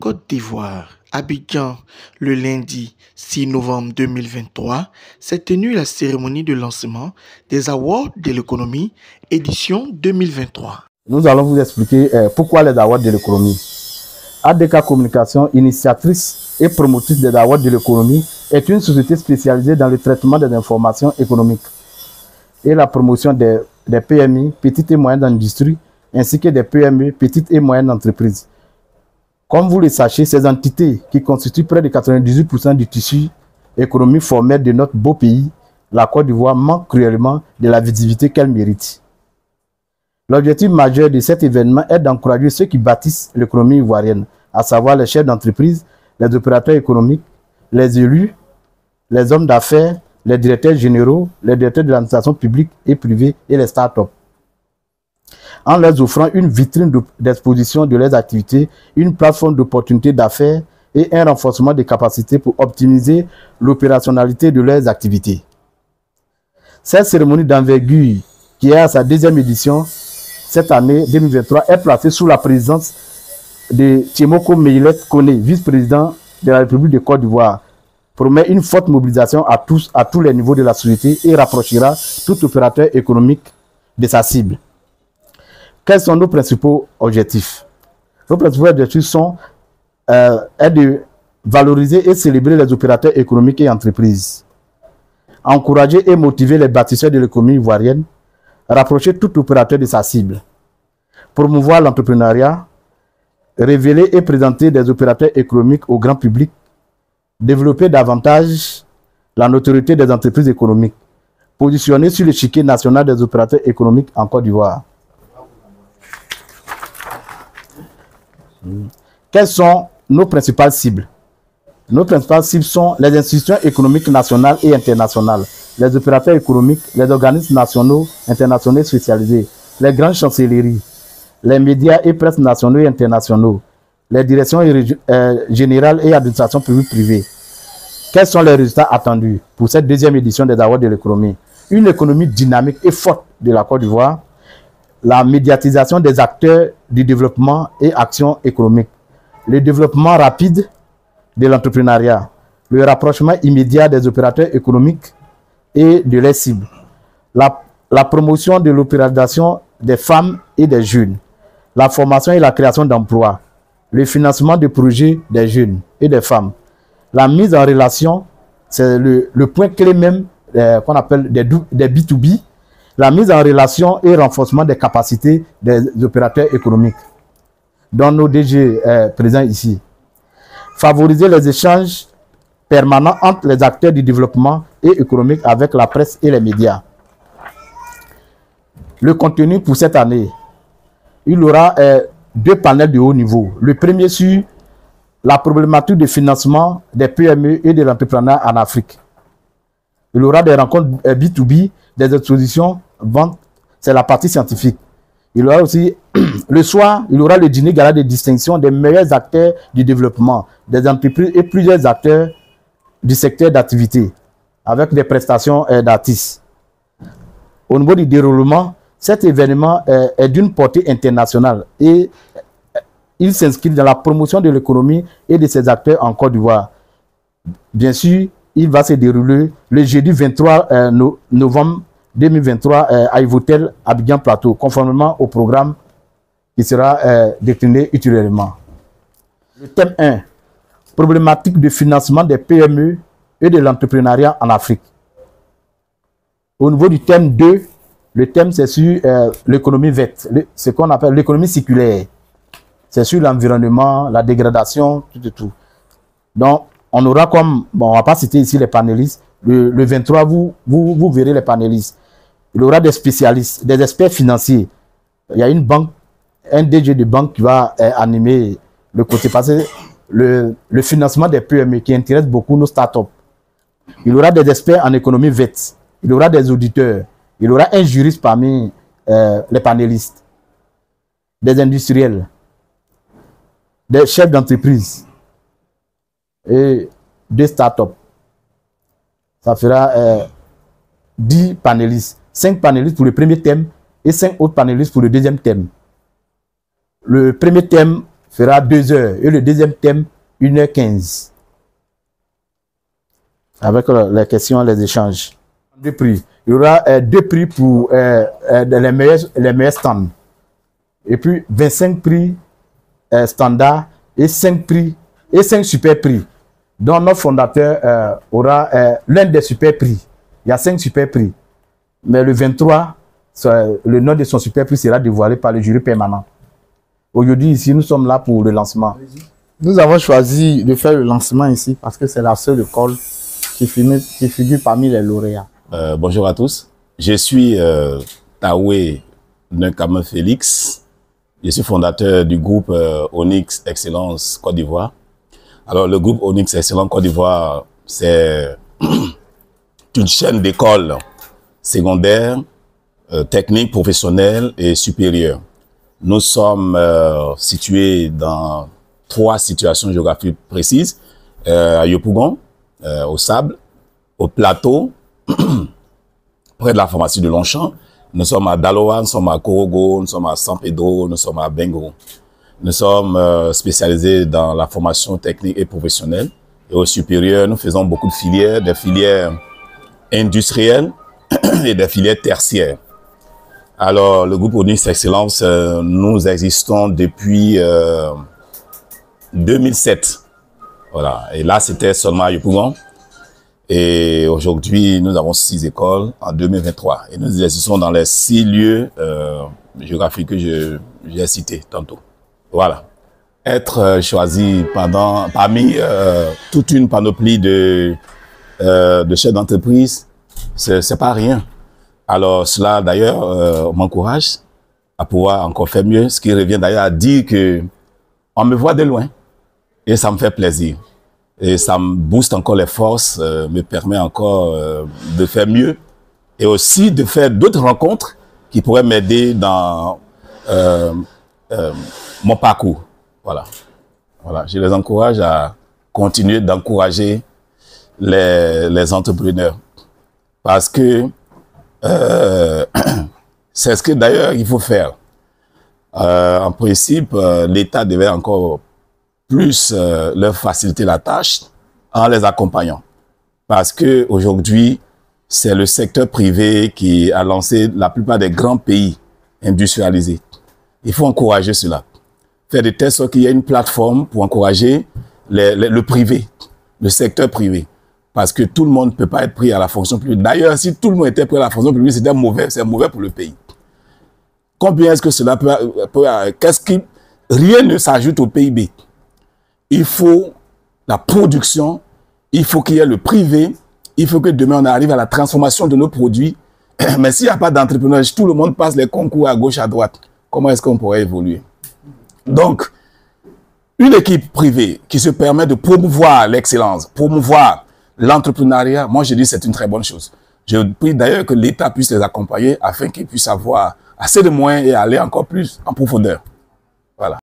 Côte d'Ivoire, Abidjan, le lundi 6 novembre 2023, s'est tenue la cérémonie de lancement des Awards de l'économie, édition 2023. Nous allons vous expliquer pourquoi les Awards de l'économie. ADK Communication, initiatrice et promotrice des Awards de l'économie, est une société spécialisée dans le traitement des informations économiques et la promotion des PMI, petites et moyennes industries, ainsi que des PME, petites et moyennes entreprises. Comme vous le sachez, ces entités qui constituent près de 98% du tissu économique formel de notre beau pays, la Côte d'Ivoire, manque cruellement de la visibilité qu'elle mérite. L'objectif majeur de cet événement est d'encourager ceux qui bâtissent l'économie ivoirienne, à savoir les chefs d'entreprise, les opérateurs économiques, les élus, les hommes d'affaires, les directeurs généraux, les directeurs de l'administration publique et privée et les start-up, en leur offrant une vitrine d'exposition de leurs activités, une plateforme d'opportunités d'affaires et un renforcement des capacités pour optimiser l'opérationnalité de leurs activités. Cette cérémonie d'envergure, qui est à sa deuxième édition cette année 2023, est placée sous la présidence de Tiemoko Meïlet Kone, vice-président de la République de Côte d'Ivoire, promet une forte mobilisation à tous les niveaux de la société et rapprochera tout opérateur économique de sa cible. Quels sont nos principaux objectifs? Nos principaux objectifs sont de valoriser et célébrer les opérateurs économiques et entreprises, encourager et motiver les bâtisseurs de l'économie ivoirienne, rapprocher tout opérateur de sa cible, promouvoir l'entrepreneuriat, révéler et présenter des opérateurs économiques au grand public, développer davantage la notoriété des entreprises économiques, positionner sur l'échiquier national des opérateurs économiques en Côte d'Ivoire. Quelles sont nos principales cibles? Nos principales cibles sont les institutions économiques nationales et internationales, les opérateurs économiques, les organismes nationaux, internationaux spécialisés, les grandes chancelleries, les médias et presse nationaux et internationaux, les directions générales et administrations publiques privées. Quels sont les résultats attendus pour cette deuxième édition des Awards de l'économie? Une économie dynamique et forte de la Côte d'Ivoire, la médiatisation des acteurs du développement et actions économiques, le développement rapide de l'entrepreneuriat, le rapprochement immédiat des opérateurs économiques et de leurs cibles, la promotion de l'opération des femmes et des jeunes, la formation et la création d'emplois, le financement de projets des jeunes et des femmes, la mise en relation, c'est le point clé même qu'on appelle des B2B, la mise en relation et renforcement des capacités des opérateurs économiques, dont nos DG présents ici. Favoriser les échanges permanents entre les acteurs du développement et économique avec la presse et les médias. Le contenu pour cette année, il y aura deux panels de haut niveau. Le premier sur la problématique de financement des PME et de l'entrepreneuriat en Afrique. Il y aura des rencontres B2B, des expositions, ventes, c'est la partie scientifique. Il y aura aussi, le soir, il y aura le dîner gala de distinction des meilleurs acteurs du développement, des entreprises et plusieurs acteurs du secteur d'activité, avec des prestations d'artistes. Au niveau du déroulement, cet événement est d'une portée internationale et il s'inscrit dans la promotion de l'économie et de ses acteurs en Côte d'Ivoire. Bien sûr, il va se dérouler le jeudi 23 novembre 2023 à Ivotel, Abidjan Plateau, conformément au programme qui sera décliné ultérieurement. Le thème 1, problématique de financement des PME et de l'entrepreneuriat en Afrique. Au niveau du thème 2, le thème c'est sur l'économie verte, ce qu'on appelle l'économie circulaire. C'est sur l'environnement, la dégradation, tout. Donc, on aura comme, bon, on ne va pas citer ici les panélistes, le 23, vous verrez les panélistes. Il y aura des spécialistes, des experts financiers. Il y a une banque, un DG de banque qui va animer le côté passé, le financement des PME qui intéresse beaucoup nos startups. Il y aura des experts en économie verte. Il y aura des auditeurs. Il y aura un juriste parmi les panélistes. Des industriels. Des chefs d'entreprise. Et des startups. Ça fera 10 panélistes. 5 panélistes pour le premier thème et 5 autres panélistes pour le deuxième thème. Le premier thème fera 2 heures et le deuxième thème 1h15. Avec les questions et les échanges. 2 prix. Il y aura 2 prix pour les meilleurs stands. Et puis 25 prix standards et 5 prix et 5 super prix. Donc notre fondateur aura l'un des super prix. Il y a 5 super prix. Mais le 23, le nom de son super prix sera dévoilé par le jury permanent. Aujourd'hui, ici, nous sommes là pour le lancement. Nous avons choisi de faire le lancement ici parce que c'est la seule école qui figure parmi les lauréats. Bonjour à tous. Je suis Taoué Nkame Félix. Je suis fondateur du groupe Onyx Excellence Côte d'Ivoire. Alors, le groupe Onyx Excellence Côte d'Ivoire, c'est une chaîne d'écoles secondaires, techniques, professionnelles et supérieures. Nous sommes situés dans 3 situations géographiques précises, à Yopougon, au Sable, au Plateau, près de la pharmacie de Longchamp. Nous sommes à Daloa, nous sommes à Korogo, nous sommes à San Pedro, nous sommes à Bengo. Nous sommes spécialisés dans la formation technique et professionnelle. Et au supérieur, nous faisons beaucoup de filières, des filières industrielles et des filières tertiaires. Alors, le groupe Onyx Excellence, nous existons depuis 2007. Voilà. Et là, c'était seulement à Yopougon. Et aujourd'hui, nous avons 6 écoles en 2023. Et nous existons dans les 6 lieux géographiques que j'ai cités tantôt. Voilà. Être choisi parmi toute une panoplie de chefs d'entreprise, c'est pas rien. Alors cela d'ailleurs m'encourage à pouvoir encore faire mieux, ce qui revient d'ailleurs à dire que on me voit de loin et ça me fait plaisir. Et ça me booste encore les forces, me permet encore de faire mieux et aussi de faire d'autres rencontres qui pourraient m'aider dans mon parcours. Voilà. Voilà. Je les encourage à continuer d'encourager les entrepreneurs parce que c'est ce que d'ailleurs il faut faire. En principe, l'État devait encore plus leur faciliter la tâche en les accompagnant. Parce que aujourd'hui, c'est le secteur privé qui a lancé la plupart des grands pays industrialisés. Il faut encourager cela. Faire de telle sorte qu'il y ait une plateforme pour encourager le privé, le secteur privé. Parce que tout le monde ne peut pas être pris à la fonction publique. D'ailleurs, si tout le monde était pris à la fonction publique, c'est mauvais pour le pays. Combien est-ce que cela peut rien ne s'ajoute au PIB. Il faut la production, il faut qu'il y ait le privé, il faut que demain on arrive à la transformation de nos produits. Mais s'il n'y a pas d'entrepreneurs, tout le monde passe les concours à gauche, à droite. Comment est-ce qu'on pourrait évoluer? Donc, une équipe privée qui se permet de promouvoir l'excellence, promouvoir l'entrepreneuriat, moi je dis c'est une très bonne chose. Je prie d'ailleurs que l'État puisse les accompagner afin qu'ils puissent avoir assez de moyens et aller encore plus en profondeur.